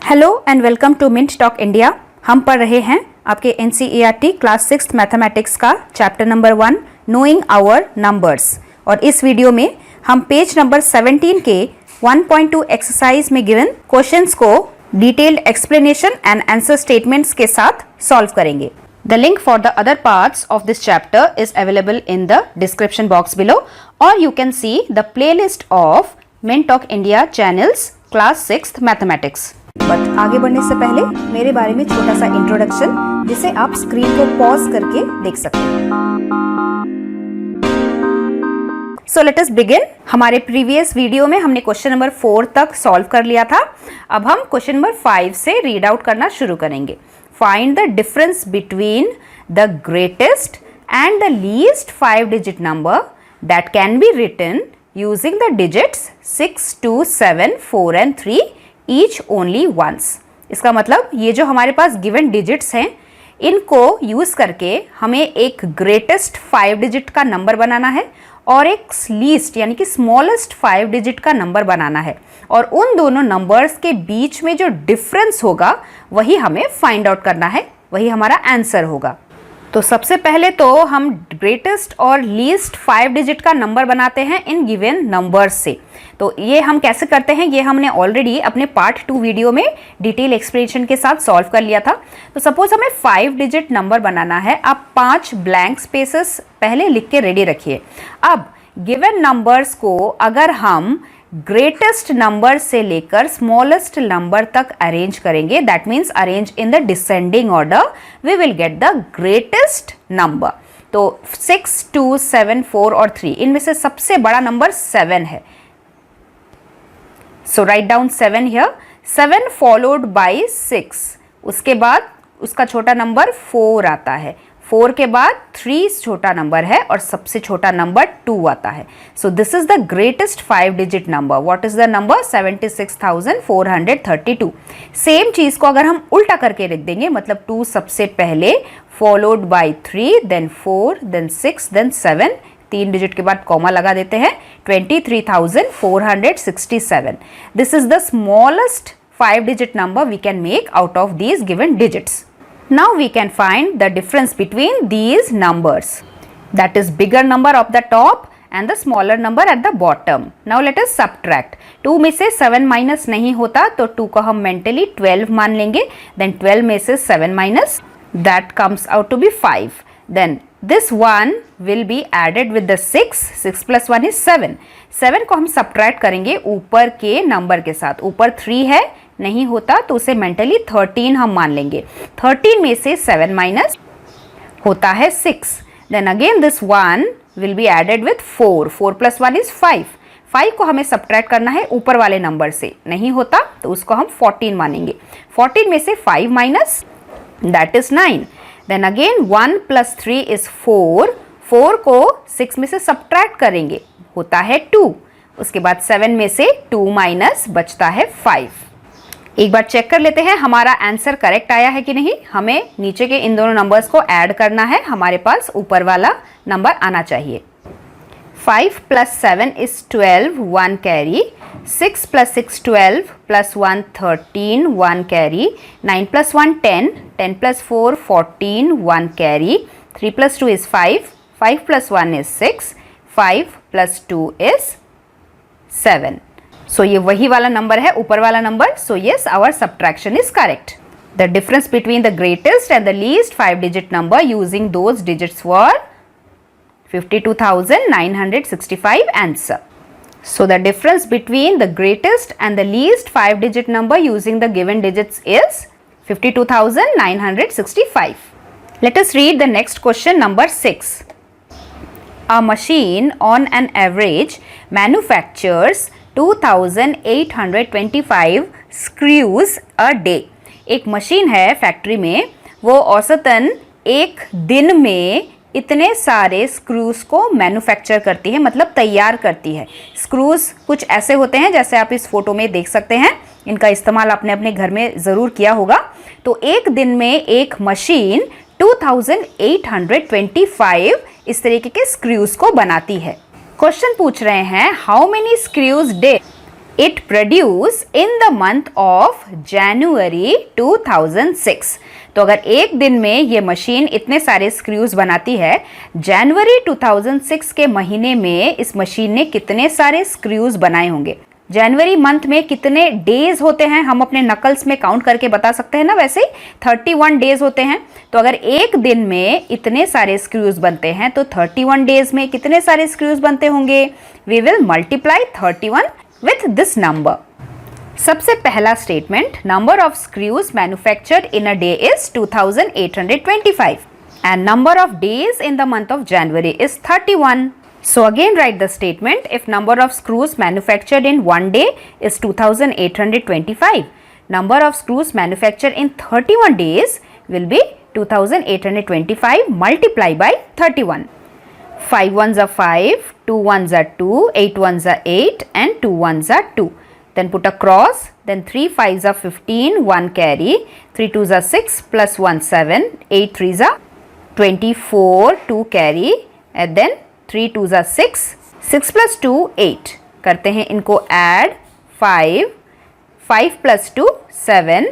Hello and welcome to Mint Talk India. हम पढ़ रहे हैं आपके NCERT क्लास 6 मैथमेटिक्स का chapter number 1 knowing our numbers. और इस वीडियो में हम पेज नंबर 17 के 1.2 एक्सरसाइज में गिवन क्वेश्चंस को detailed explanation and answer statements के साथ सॉल्व करेंगे। The link for the other parts of this chapter is available in the description box below, or you can see the playlist of Mint Talk India channels class 6th mathematics। But आगे बढ़ने से पहले मेरे बारे में छोटा सा introduction जिसे आप स्क्रीन को पॉज करके देख सकते हैं। So let us begin. हमारे प्रीवियस वीडियो में हमने क्वेश्चन नंबर 4 तक सॉल्व कर लिया था। अब हम क्वेश्चन नंबर 5 से रीड आउट करना शुरू करेंगे। Find the difference between the greatest and the least 5 digit number that can be written using the digits 6, 2, 7, 4 and 3 each only once. इसका मतलब ये जो हमारे पास गिवन डिजिट्स हैं इनको यूज करके हमें एक ग्रेटेस्ट 5 डिजिट का नंबर बनाना है और एक लीस्ट यानी कि स्मॉलेस्ट 5 डिजिट का नंबर बनाना है, और उन दोनों नंबर्स के बीच में जो डिफरेंस होगा वही हमें फाइंड आउट करना है, वही हमारा आंसर होगा। तो सबसे पहले तो हम ग्रेटेस्ट और लीस्ट 5 डिजिट का नंबर बनाते हैं इन गिवन नंबर्स से। तो ये हम कैसे करते हैं ये हमने ऑलरेडी अपने पार्ट 2 वीडियो में डिटेल एक्सप्लेनेशन के साथ सॉल्व कर लिया था। तो सपोज हमें 5 डिजिट नंबर बनाना है। आप 5 ब्लैंक स्पेसेस पहले लिख के रेडी रखिए। अब गिवन नंबर्स को अगर हम ग्रेटेस्ट नंबर से लेकर स्मॉलेस्ट नंबर तक अरेंज करेंगे, that means arrange in the descending order, we will get the greatest number. तो 6, 2, 7, 4 और 3 इनमें से सबसे बड़ा नंबर 7 है। So write down 7 here. 7 followed by 6, उसके बाद उसका छोटा नंबर 4 आता है। 4 के बाद 3 छोटा नंबर है और सबसे छोटा नंबर 2 आता है। So this is the greatest 5 digit number. What is the number? 76,432। Same चीज को अगर हम उल्टा करके लिख देंगे, मतलब 2 सबसे पहले, followed by 3, then 4, then 6, then 7, 3 digit के बाद कॉमा लगा देते हैं, 23,467। This is the smallest 5 digit number we can make out of these given digits. Now we can find the difference between these numbers, that is bigger number of the top and the smaller number at the bottom. Now let us subtract. 2 में से 7 minus नहीं होता तो 2 को हम mentally 12 मान लेंगे। Then 12 में से 7 minus, that comes out to be 5. Then this one will be added with the 6. 6 plus 1 is 7. 7 को हम subtract करेंगे ऊपर के नंबर के साथ। ऊपर 3 है, नहीं होता तो उसे मेंटली 13 हम मान लेंगे। 13 में से 7 माइनस होता है 6। Then again this 1 will be added with 4। 4 plus 1 is 5। 5 को हमें सब्ट्रैक्ट करना है ऊपर वाले नंबर से, नहीं होता तो उसको हम 14 मानेंगे। 14 में से 5 minus, that is 9। Then again 1 plus 3 is 4। 4 को 6 में से सब्ट्रैक्ट करेंगे, होता है 2। उसके बाद 7 में से 2 माइनस बचता है 5। एक बार चेक कर लेते हैं हमारा आंसर करेक्ट आया है कि नहीं। हमें नीचे के इन दोनों नंबर्स को ऐड करना है, हमारे पास ऊपर वाला नंबर आना चाहिए। 5 plus 7 is 12, 1 carry. 6 plus 6 12, plus 1 13, 1 carry. 9 plus 1 10, 10 plus 4 14, 1 carry. 3 plus 2 is 5, 5 plus 1 is 6, 5 plus 2 is 7। So ये वही वाला नंबर है, ऊपर वाला number. So yes, our subtraction is correct. The difference between the greatest and the least 5 digit number using those digits were 52,965 answer. So the difference between the greatest and the least 5 digit number using the given digits is 52,965। Let us read the next question, number 6. A machine on an average manufactures 2,825 screws a day. एक machine है factory में, वो औसतन एक दिन में इतने सारे स्क्रूज को मैन्युफैक्चर करती है, मतलब तैयार करती है। स्क्रूज कुछ ऐसे होते हैं जैसे आप इस फोटो में देख सकते हैं, इनका इस्तेमाल आपने अपने घर में ज़रूर किया होगा। तो एक दिन में एक मशीन 2,825 इस तरीके के स्क्रूज को बनाती है। क्वेश्चन पूछ रहे हैं how many screws day it produced in the month of January 2006. तो अगर एक दिन में ये मशीन इतने सारे स्क्रूज बनाती है, जनवरी 2006 के महीने में इस मशीन ने कितने सारे स्क्रूज बनाए होंगे। जनवरी मंथ में कितने डेज होते हैं हम अपने नकल्स में काउंट करके बता सकते हैं ना, वैसे ही 31 डेज होते हैं। तो अगर एक दिन में इतने सारे स्क्रूज बनते हैं तो 31 डेज में कितने सारे स्क्रूज बनते होंगे। We will multiply 31 with this number. सबसे पहला statement, number of screws manufactured in a day is 2825 and number of days in the month of January is 31. So again write the statement, if number of screws manufactured in one day is 2825, number of screws manufactured in 31 days will be 2825 multiplied by 31. 5 ones are 5, 2 ones are 2, 8 ones are 8 and 2 ones are 2. Then put a cross, then 3 5s are 15, 1 carry, 3 2s are 6 plus 1 7, 8 3s are 24, 2 carry and then 3 2s are 6, 6 plus 2 8. करते हैं इनको add, 5, 5 plus 2 7,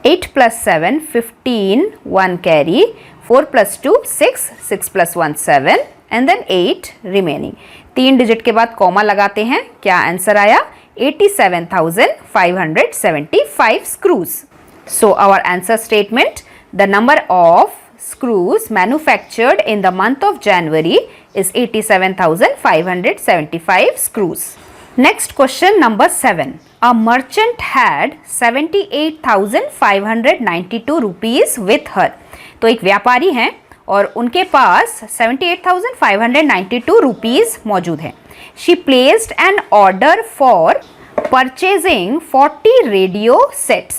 8 plus 7 15, 1 carry, 4 plus 2 6, 6 plus 1 7 and then 8 remaining. 3 digit के बाद comma लगाते हैं, क्या answer आया 87,575 screws. So our answer statement, the number of screws manufactured in the month of January is 87,575 screws. Next question number 7. A merchant had 78,592 rupees with her. तो एक व्यापारी हैं और उनके पास 78,592 rupees मौजूद हैं. She placed an order for purchasing 40 radio sets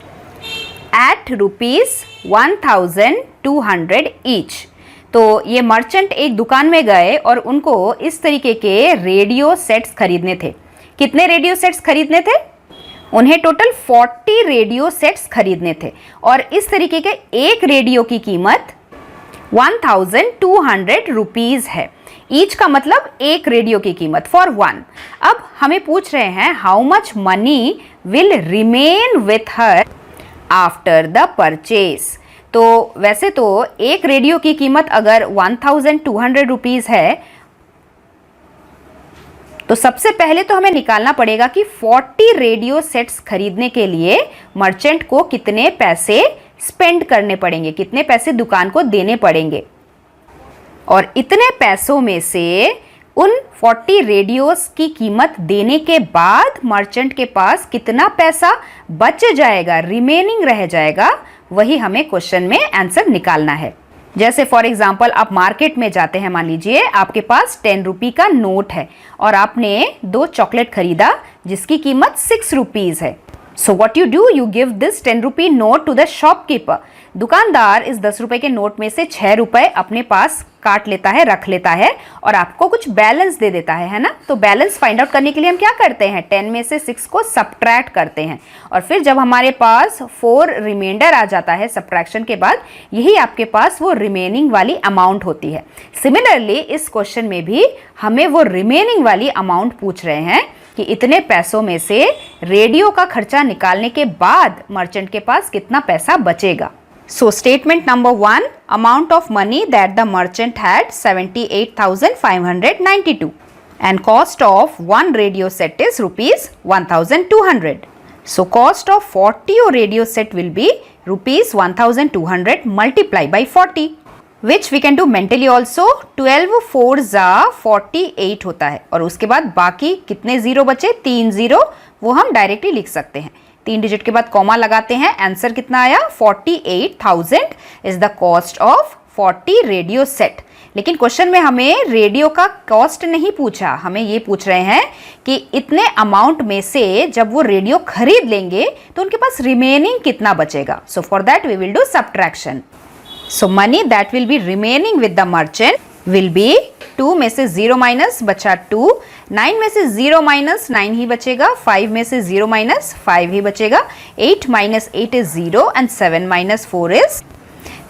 at rupees 1,200 each. तो ये मर्चेंट एक दुकान में गए और उनको इस तरीके के रेडियो सेट्स खरीदने थे। कितने रेडियो सेट्स खरीदने थे? उन्हें टोटल 40 रेडियो सेट्स खरीदने थे और इस तरीके के एक रेडियो की कीमत 1,200 रुपीज है। ईच का मतलब एक रेडियो की कीमत फॉर वन। अब हमें पूछ रहे हैं how much money will remain with her after the purchase. तो वैसे तो एक रेडियो की कीमत अगर 1,200 रुपीज है तो सबसे पहले तो हमें निकालना पड़ेगा कि 40 रेडियो सेट्स खरीदने के लिए मर्चेंट को कितने पैसे स्पेंड करने पड़ेंगे, कितने पैसे दुकान को देने पड़ेंगे। और इतने पैसों में से उन 40 रेडियोस की कीमत देने के बाद मर्चेंट के पास कितना पैसा बच जाएगा, रिमेनिंग रह जाएगा, वही हमें क्वेश्चन में आंसर निकालना है। जैसे फॉर एग्जाम्पल आप मार्केट में जाते हैं, मान लीजिए आपके पास 10 रुपी का नोट है और आपने 2 चॉकलेट खरीदा जिसकी कीमत 6 रुपीज है। So what you do, you give this 10 rupee note to the shopkeeper. दुकानदार इस 10 रुपए के नोट में से 6 रुपए अपने पास काट लेता है, रख लेता है और आपको कुछ बैलेंस दे देता है ना। तो बैलेंस फाइंड आउट करने के लिए हम क्या करते हैं, 10 में से 6 को सब्ट्रैक्ट करते हैं और फिर जब हमारे पास 4 रिमाइंडर आ जाता है सब्ट्रैक्शन के बाद, यही आपके पास वो रिमेनिंग वाली अमाउंट होती है। सिमिलरली इस क्वेश्चन में भी हमें वो रिमेनिंग वाली अमाउंट पूछ रहे हैं कि इतने पैसों में से रेडियो का खर्चा निकालने के बाद मर्चेंट के पास कितना पैसा बचेगा। So statement number 1, amount of money that the merchant had 78,592 and cost of one radio set is rupees 1,200. So cost of 40 radio set will be rupees 1,200 multiplied by 40, which we can do mentally also. 12 4s are 48 होता है और उसके बाद बाकी कितने zero बचे, 3 zero, वो हम डायरेक्टली लिख सकते हैं। 3 डिजिट के बाद कॉमा लगाते हैं, आंसर कितना आया 48,000 is the cost of 40 radio set. लेकिन क्वेश्चन में हमें रेडियो का कॉस्ट नहीं पूछा, हमें ये पूछ रहे हैं कि इतने अमाउंट में से जब वो रेडियो खरीद लेंगे तो उनके पास रिमेनिंग कितना बचेगा। So for that we will do subtraction. So money that will be remaining with the merchant will be 2 में से 0 माइनस बचा 2, 9 में से 0 माइनस 9 ही बचेगा, 5 में से 0 माइनस 5 ही बचेगा, 8 minus 8 is 0 and 7 minus 4 is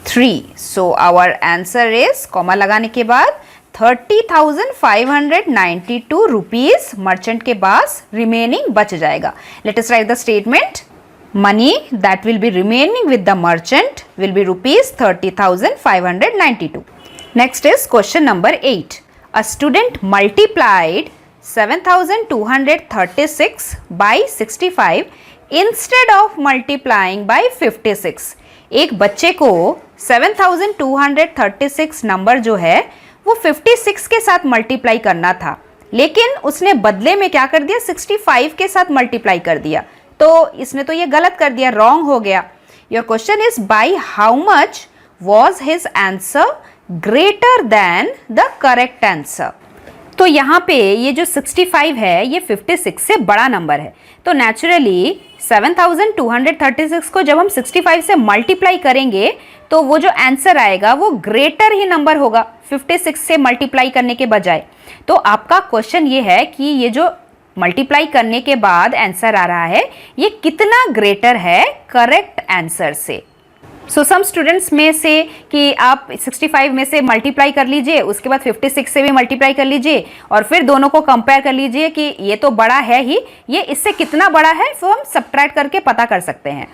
3. So our answer is, comma लगाने के बाद 30,592 रुपीज मर्चेंट के पास रिमेनिंग बच जाएगा. Let us right the statement. Money that will be remaining with the merchant will be rupees 30,592. Next is question number 8. A student multiplied 7,236 by 65 instead of multiplying by 56. एक बच्चे को 7,236 number जो है वो 56 के साथ मल्टीप्लाई करना था, लेकिन उसने बदले में क्या कर दिया, 65 के साथ मल्टीप्लाई कर दिया. तो इसने तो ये गलत कर दिया, रॉन्ग हो गया. Your question is by how much was his answer greater than the correct answer. तो यहाँ पे ये जो 65 है ये 56 से बड़ा नंबर है. तो नेचुरली 7,236 को जब हम 65 से मल्टीप्लाई करेंगे तो वो जो आंसर आएगा वो ग्रेटर ही नंबर होगा 56 से मल्टीप्लाई करने के बजाय. तो आपका क्वेश्चन ये है कि ये जो मल्टीप्लाई करने के बाद आंसर आ रहा है ये कितना ग्रेटर है करेक्ट आंसर से. सो सम स्टूडेंट्स में से कि आप 65 में से मल्टीप्लाई कर लीजिए, उसके बाद 56 से भी मल्टीप्लाई कर लीजिए और फिर दोनों को कंपेयर कर लीजिए कि ये तो बड़ा है ही, ये इससे कितना बड़ा है, तो हम सब्ट्रैक्ट करके पता कर सकते हैं.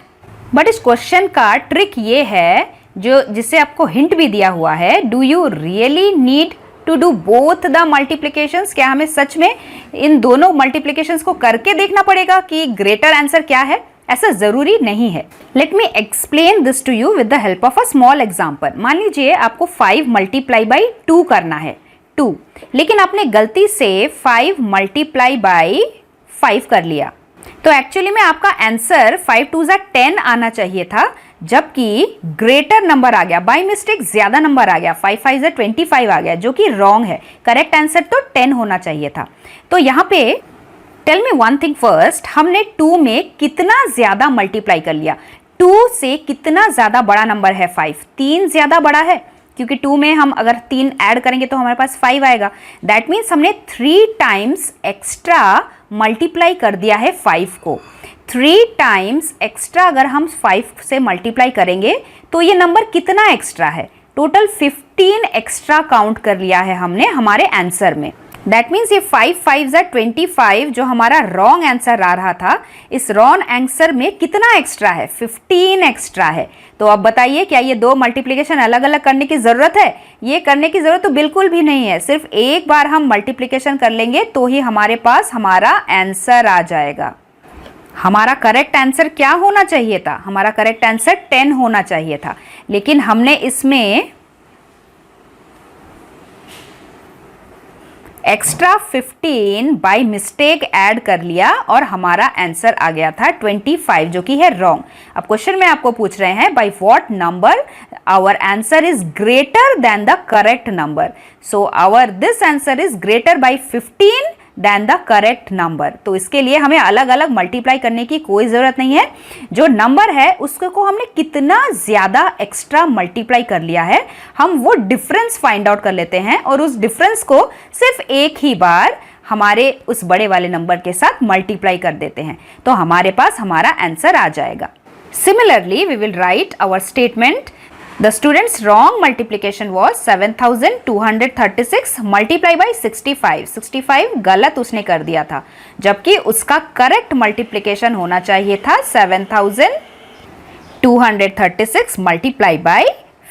बट इस क्वेश्चन का ट्रिक ये है जो जिससे आपको हिंट भी दिया हुआ है, do you really need to do both the multiplications. क्या हमें सच में इन दोनों मल्टीप्लिकेशंस को करके देखना पड़ेगा कि ग्रेटर आंसर क्या है? ऐसा जरूरी नहीं है. Let me explain this to you with the help of a small example. मान लीजिए आपको 5 मल्टीप्लाई बाई 2 करना है 2, लेकिन आपने गलती से 5 मल्टीप्लाई बाई 5 कर लिया. तो एक्चुअली में आपका आंसर 5 2 10 आना चाहिए था, जबकि ग्रेटर नंबर आ गया, बाय मिस्टेक ज्यादा नंबर आ गया, 5 5 25 आ गया, जो कि रॉन्ग है. करेक्ट आंसर तो 10 होना चाहिए था. तो यहाँ पे tell me one thing first, हमने 2 में कितना ज्यादा मल्टीप्लाई कर लिया. 2 से कितना ज्यादा बड़ा नंबर है 5, 3 ज्यादा बड़ा है, क्योंकि 2 में हम अगर 3 ऐड करेंगे तो हमारे पास 5 आएगा. दैट मीन्स हमने 3 टाइम्स एक्स्ट्रा मल्टीप्लाई कर दिया है 5 को. 3 टाइम्स एक्स्ट्रा अगर हम 5 से मल्टीप्लाई करेंगे तो ये नंबर कितना एक्स्ट्रा है, टोटल 15 एक्स्ट्रा काउंट कर लिया है हमने हमारे आंसर में. दैट मीन्स ये 5 5 25 जो हमारा रॉन्ग आंसर आ रहा था, इस रॉन्ग आंसर में कितना एक्स्ट्रा है, 15 एक्स्ट्रा है. तो अब बताइए क्या ये 2 मल्टीप्लिकेशन अलग अलग करने की ज़रूरत है? ये करने की ज़रूरत तो बिल्कुल भी नहीं है. सिर्फ एक बार हम मल्टीप्लिकेशन कर लेंगे तो ही हमारे पास हमारा आंसर आ जाएगा. हमारा करेक्ट आंसर क्या होना चाहिए था? हमारा करेक्ट आंसर 10 होना चाहिए था, लेकिन हमने इसमें एक्स्ट्रा 15 बाय मिस्टेक ऐड कर लिया और हमारा आंसर आ गया था 25, जो कि है रॉन्ग. अब क्वेश्चन में आपको पूछ रहे हैं by what number our answer is greater than the correct number. So our this answer is greater by 15 than the correct number. तो इसके लिए हमें अलग अलग मल्टीप्लाई करने की कोई ज़रूरत नहीं है. जो नंबर है उसको हमने कितना ज़्यादा एक्स्ट्रा मल्टीप्लाई कर लिया है, हम वो डिफरेंस फाइंड आउट कर लेते हैं और उस डिफरेंस को सिर्फ एक ही बार हमारे उस बड़े वाले नंबर के साथ मल्टीप्लाई कर देते हैं, तो हमारे पास हमारा आंसर आ जाएगा. Similarly we will write our statement. The student's wrong multiplication was 7,236 multiply by 65. 65 गलत उसने कर दिया था, जबकि उसका करेक्ट मल्टीप्लिकेशन होना चाहिए था 7,236 मल्टीप्लाई बाय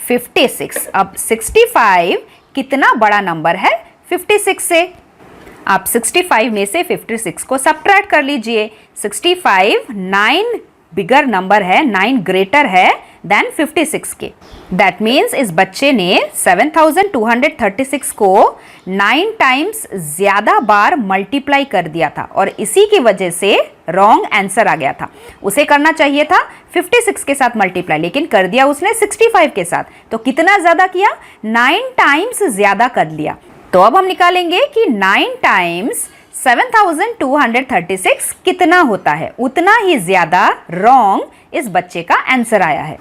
56. अब 65 कितना बड़ा नंबर है 56 से? आप 65 में से 56 को सब्ट्रैक्ट कर लीजिए. 65 9 बिगर नंबर है, 9 ग्रेटर है देन 56 के. दैट मीन्स इस बच्चे ने 7,236 को 9 टाइम्स ज़्यादा बार मल्टीप्लाई कर दिया था और इसी की वजह से रॉन्ग आंसर आ गया था. उसे करना चाहिए था 56 के साथ मल्टीप्लाई, लेकिन कर दिया उसने 65 के साथ. तो कितना ज़्यादा किया? 9 टाइम्स ज़्यादा कर लिया. तो अब हम निकालेंगे कि 9 टाइम्स 7,236 कितना होता है. उतना ही ज़्यादा रॉन्ग इस बच्चे का आंसर आया है.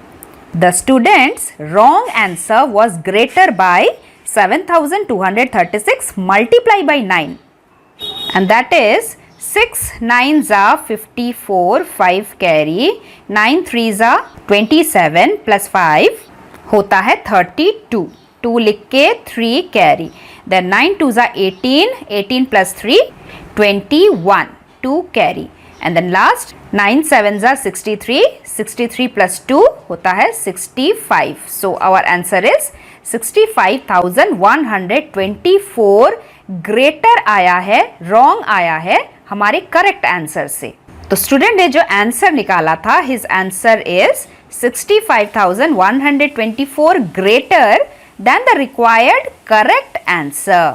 The student's wrong answer was greater by 7,236 multiplied by 9, and that is 6 9s are 54, 5 carry, 9 3s are 27 plus 5 होता है 32. 2 लिख के 3 carry. Then 9 2s are 18, 18 plus 3, 21 to carry. And then last 9 7s are 63, 63 plus 2 होता है 65. So our answer is 65,124 greater आया है, wrong आया है हमारे करेक्ट आंसर से. तो स्टूडेंट ने जो आंसर निकाला था, his answer is 65,124 greater than the required correct answer.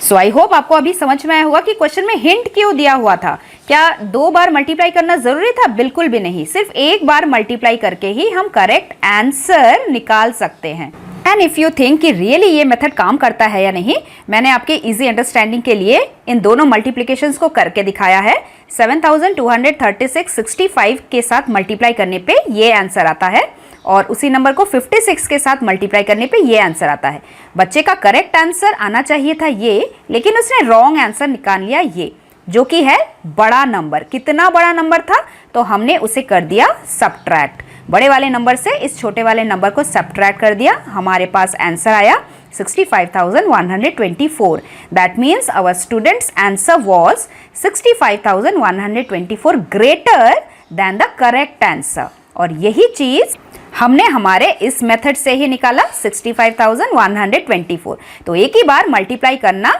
So I hope आपको अभी समझ में आया होगा कि क्वेश्चन में हिंट क्यों दिया हुआ था. क्या 2 बार मल्टीप्लाई करना जरूरी था? बिल्कुल भी नहीं. सिर्फ 1 बार मल्टीप्लाई करके ही हम करेक्ट आंसर निकाल सकते हैं. एंड इफ यू थिंक कि रियली ये मेथड काम करता है या नहीं, मैंने आपके इजी अंडरस्टैंडिंग के लिए इन दोनों मल्टीप्लिकेशंस को करके दिखाया है. 7236 65 के साथ मल्टीप्लाई करने पे ये आंसर आता है और उसी नंबर को 56 के साथ मल्टीप्लाई करने पे ये आंसर आता है. बच्चे का करेक्ट आंसर आना चाहिए था ये, लेकिन उसने रॉन्ग आंसर निकाल लिया ये, जो कि है बड़ा नंबर. कितना बड़ा नंबर था? तो हमने उसे कर दिया सब्ट्रैक्ट. बड़े वाले नंबर से इस छोटे वाले नंबर को सब्ट्रैक्ट कर दिया. हमारे पास आंसर आया 65,124. That means our student's answer was 65,124 greater than the correct answer. और यही चीज हमने हमारे इस मेथड से ही निकाला 65,124. तो एक ही बार मल्टीप्लाई करना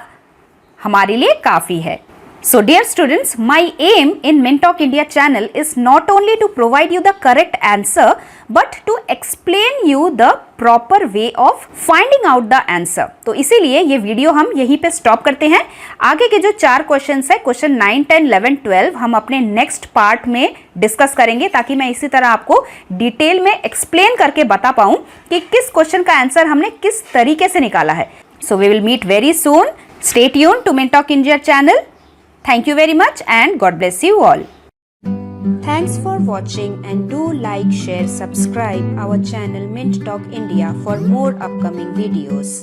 हमारे लिए काफी है. So dear students, my aim in Mintalk India channel is not only to provide you the correct answer but to explain you the proper way of finding out the answer. तो इसीलिए ये video हम यहीं पे stop करते हैं. आगे के जो 4 क्वेश्चंस है, क्वेश्चन 9, 10, 11, 12 हम अपने नेक्स्ट पार्ट में डिस्कस करेंगे, ताकि मैं इसी तरह आपको डिटेल में एक्सप्लेन करके बता पाऊँ कि किस क्वेश्चन का आंसर हमने किस तरीके से निकाला है. So we will meet very soon. Stay tuned to Mintalk India channel. Thank you very much and God bless you all. Thanks for watching and do like, share, subscribe our channel Mint Talk India for more upcoming videos.